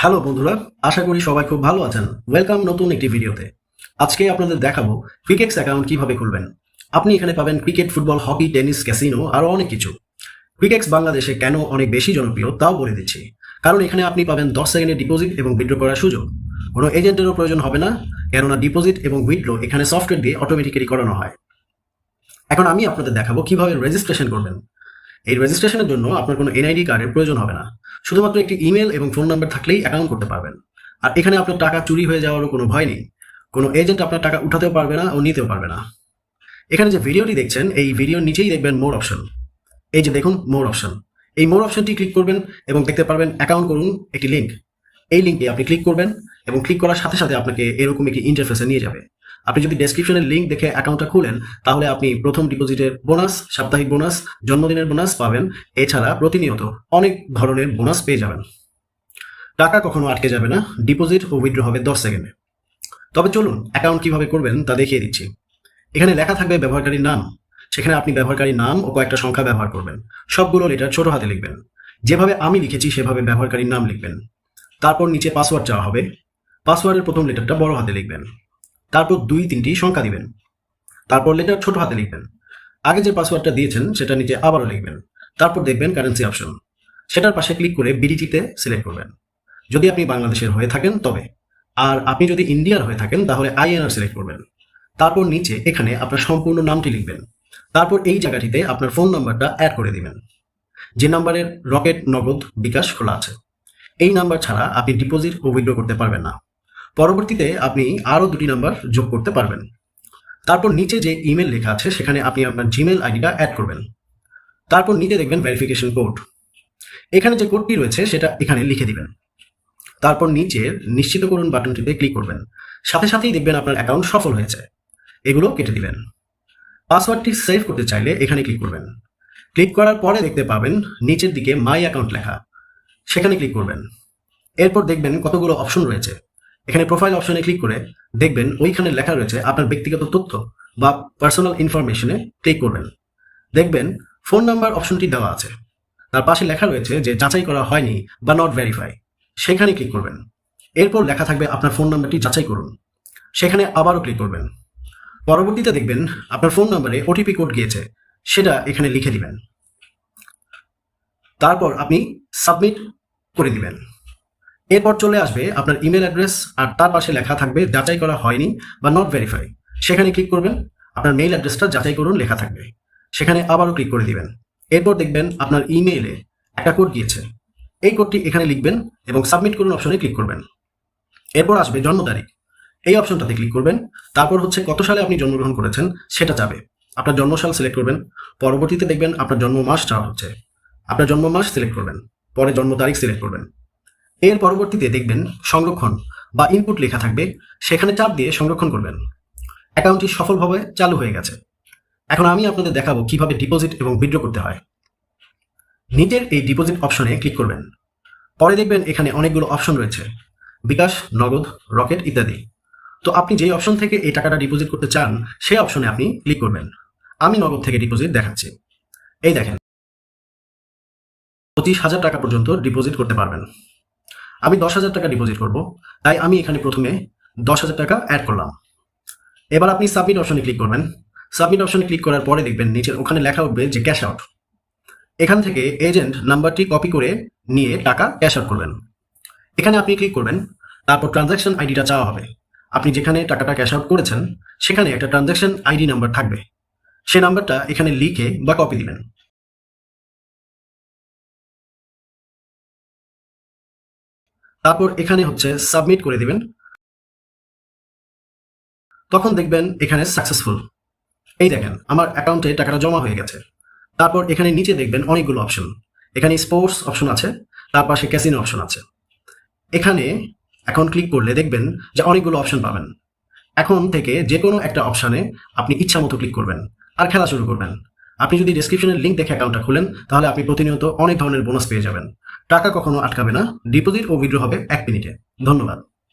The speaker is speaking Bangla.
হ্যালো বন্ধুরা, আশা করি সবাই খুব ভালো আছেন। ওয়েলকাম নতুন একটি ভিডিওতে। আজকে আপনাদের দেখাবো ক্রিকেটস অ্যাকাউন্ট কিভাবে খুলবেন। আপনি এখানে পাবেন cricket, football, hockey, tennis, casino আরও অনেক কিছু। ক্রিকেটস বাংলাদেশে কেন অনেক বেশি জনপ্রিয় তাও বলে দিচ্ছি। কারণ এখানে আপনি পাবেন 10 সেকেন্ডের ডিপোজিট এবং উইথড্র করার সুযোগ। কোনো এজেন্টেরও প্রয়োজন হবে না, কেননা ডিপোজিট এবং উইথড্র এখানে সফটওয়্যার দিয়ে অটোমেটিক্যালি করানো হয়। এখন আমি আপনাদের দেখাবো কিভাবে রেজিস্ট্রেশন করবেন। এই রেজিস্ট্রেশনের জন্য আপনার কোনো এনআইডি কার্ডের প্রয়োজন হবে না। শুধুমাত্র একটি ইমেল এবং ফোন নাম্বার থাকলেই অ্যাকাউন্ট করতে পারবেন। আর এখানে আপনার টাকা চুরি হয়ে যাওয়ারও কোনো ভয় নেই। কোনো এজেন্ট আপনার টাকা উঠাতেও পারবে না ও নিতেও পারবে না। এখানে যে ভিডিওটি দেখছেন, এই ভিডিওর নিচেই দেখবেন মোর অপশন। এই যে দেখুন মোর অপশন, এই মোর অপশনটি ক্লিক করবেন এবং দেখতে পারবেন অ্যাকাউন্ট করুন একটি লিঙ্ক। এই লিঙ্কে আপনি ক্লিক করবেন এবং ক্লিক করার সাথে সাথে আপনাকে এরকম একটি ইন্টারফেসে নিয়ে যাবে। আপনি যদি ডেসক্রিপশনের লিঙ্ক দেখে অ্যাকাউন্টটা খুলেন, তাহলে আপনি প্রথম ডিপোজিটের বোনাস, সাপ্তাহিক বোনাস, জন্মদিনের বোনাস পাবেন। এছাড়া প্রতিনিয়ত অনেক ধরনের বোনাস পেয়ে যাবেন। টাকা কখনো আটকে যাবে না, ডিপোজিট ও উইথড্র হবে 10 সেকেন্ডে। তবে চলুন অ্যাকাউন্ট কিভাবে করবেন তা দেখিয়ে দিচ্ছি। এখানে লেখা থাকবে ব্যবহারকারীর নাম। সেখানে আপনি ব্যবহারকারীর নাম ও কয়েকটা সংখ্যা ব্যবহার করবেন। সবগুলো লেটার ছোট হাতে লিখবেন। যেভাবে আমি লিখেছি সেভাবে ব্যবহারকারীর নাম লিখবেন। তারপর নিচে পাসওয়ার্ড চাওয়া হবে। পাসওয়ার্ডের প্রথম লেটারটা বড় হাতে লিখবেন। তারপর 2-3টি সংখ্যা দিবেন। তারপর লেটার ছোট হাতে লিখবেন। আগে যে পাসওয়ার্ডটা দিয়েছেন সেটা নিচে আবারও লিখবেন। তারপর দেখবেন কারেন্সি অপশন, সেটার পাশে ক্লিক করে বিডিটিতে সিলেক্ট করবেন যদি আপনি বাংলাদেশের হয়ে থাকেন তবে। আর আপনি যদি ইন্ডিয়ার হয়ে থাকেন তাহলে আইএনআর সিলেক্ট করবেন। তারপর নিচে এখানে আপনার সম্পূর্ণ নামটি লিখবেন। তারপর এই জায়গাটিতে আপনার ফোন নাম্বারটা অ্যাড করে দিবেন, যে নাম্বারের রকেট, নগদ, বিকাশ খোলা আছে। এই নাম্বার ছাড়া আপনি ডিপোজিট ও উইথড্র করতে পারবেন না। পরবর্তীতে আপনি আরও 2টি নাম্বার যোগ করতে পারবেন। তারপর নিচে যে ইমেল লেখা আছে সেখানে আপনি আপনার জিমেল আইডিটা অ্যাড করবেন। তারপর নিচে দেখবেন ভেরিফিকেশন কোড। এখানে যে কোডটি রয়েছে সেটা এখানে লিখে দিবেন। তারপর নিচের নিশ্চিত করুন বাটনটিতে ক্লিক করবেন। সাথে সাথেই দেখবেন আপনার অ্যাকাউন্ট সফল হয়েছে। এগুলো কেটে দিবেন। পাসওয়ার্ডটি সেভ করতে চাইলে এখানে ক্লিক করবেন। ক্লিক করার পরে দেখতে পাবেন নিচের দিকে মাই অ্যাকাউন্ট লেখা, সেখানে ক্লিক করবেন। এরপর দেখবেন কতগুলো অপশন রয়েছে। এখানে প্রোফাইল অপশনে ক্লিক করে দেখবেন ওইখানে লেখা রয়েছে আপনার ব্যক্তিগত তথ্য বা পার্সোনাল ইনফরমেশনে ক্লিক করবেন। দেখবেন ফোন নাম্বার অপশনটি দেওয়া আছে, তার পাশে লেখা রয়েছে যে যাচাই করা হয়নি বা নট ভেরিফাই, সেখানে ক্লিক করবেন। এরপর লেখা থাকবে আপনার ফোন নাম্বারটি যাচাই করুন, সেখানে আবারও ক্লিক করবেন। পরবর্তীতে দেখবেন আপনার ফোন নাম্বারে ওটিপি কোড গিয়েছে, সেটা এখানে লিখে দিবেন। তারপর আপনি সাবমিট করে দিবেন। এরপর চলে আসবে আপনার ইমেল অ্যাড্রেস আর তার পাশে লেখা থাকবে যাচাই করা হয়নি বা নট ভেরিফাই, সেখানে ক্লিক করবেন। আপনার মেইল অ্যাড্রেসটা যাচাই করুন লেখা থাকবে, সেখানে আবারও ক্লিক করে দিবেন। এরপর দেখবেন আপনার ইমেইলে একটা কোড গিয়েছে, এই কোডটি এখানে লিখবেন এবং সাবমিট করুন অপশনে ক্লিক করবেন। এরপর আসবে জন্ম তারিখ, এই অপশনটাতে ক্লিক করবেন। তারপর হচ্ছে কত সালে আপনি জন্মগ্রহণ করেছেন সেটা যাবে, আপনার জন্মসাল সিলেক্ট করবেন। পরবর্তীতে দেখবেন আপনার জন্ম মাস চাওয়া হচ্ছে, আপনার জন্ম মাস সিলেক্ট করবেন। পরে জন্ম তারিখ সিলেক্ট করবেন। এর পরবর্তীতে দেখবেন সংরক্ষণ বা ইনপুট লেখা থাকবে, সেখানে চাপ দিয়ে সংরক্ষণ করবেন। অ্যাকাউন্টটি সফলভাবে চালু হয়ে গেছে। এখন আমি আপনাদের দেখাবো কিভাবে ডিপোজিট এবং উইথড্র করতে হয়। নিচের এই ডিপোজিট অপশনে ক্লিক করবেন। পরে দেখবেন এখানে অনেকগুলো অপশন রয়েছে, বিকাশ, নগদ, রকেট ইত্যাদি। তো আপনি যেই অপশন থেকে এই টাকাটা ডিপোজিট করতে চান সেই অপশনে আপনি ক্লিক করবেন। আমি নগদ থেকে ডিপোজিট দেখাচ্ছি। এই দেখেন 25,000 টাকা পর্যন্ত ডিপোজিট করতে পারবেন। আমি 10,000 টাকা ডিপোজিট করব, তাই আমি এখানে প্রথমে 10,000 টাকা অ্যাড করলাম। এবার আপনি সাবমিট অপশনে ক্লিক করবেন। সাবমিট অপশনে ক্লিক করার পরে দেখবেন নিচের ওখানে লেখা উঠবে যে ক্যাশ আউট। এখান থেকে এজেন্ট নাম্বারটি কপি করে নিয়ে টাকা ক্যাশ আউট করবেন। এখানে আপনি ক্লিক করবেন। তারপর ট্রানজ্যাকশন আইডিটা চাওয়া হবে। আপনি যেখানে টাকাটা ক্যাশ আউট করেছেন সেখানে একটা ট্রানজ্যাকশন আইডি নাম্বার থাকবে, সেই নাম্বারটা এখানে লিখে বা কপি দিবেন। তারপর এখানে হচ্ছে সাবমিট করে দিবেন। তখন দেখবেন এখানে সাকসেসফুল। এই দেখেন আমার অ্যাকাউন্টে টাকাটা জমা হয়ে গেছে। তারপর এখানে নিচে দেখবেন অনেকগুলো অপশন। এখানে স্পোর্টস অপশন আছে, তার পাশে ক্যাসিনো অপশন আছে। এখানে এখন ক্লিক করলে দেখবেন যে অনেকগুলো অপশন পাবেন। এখন থেকে যে কোনো একটা অপশানে আপনি ইচ্ছা মতো ক্লিক করবেন আর খেলা শুরু করবেন। আপনি যদি ডেসক্রিপশনের লিঙ্ক দেখে অ্যাকাউন্টটা খুলেন তাহলে আপনি প্রতিনিয়ত অনেক ধরনের বোনাস পেয়ে যাবেন। টাকা কখনো আটকাবে না, ডিপোজিট ও উইথড্র হবে 1 মিনিটে। ধন্যবাদ।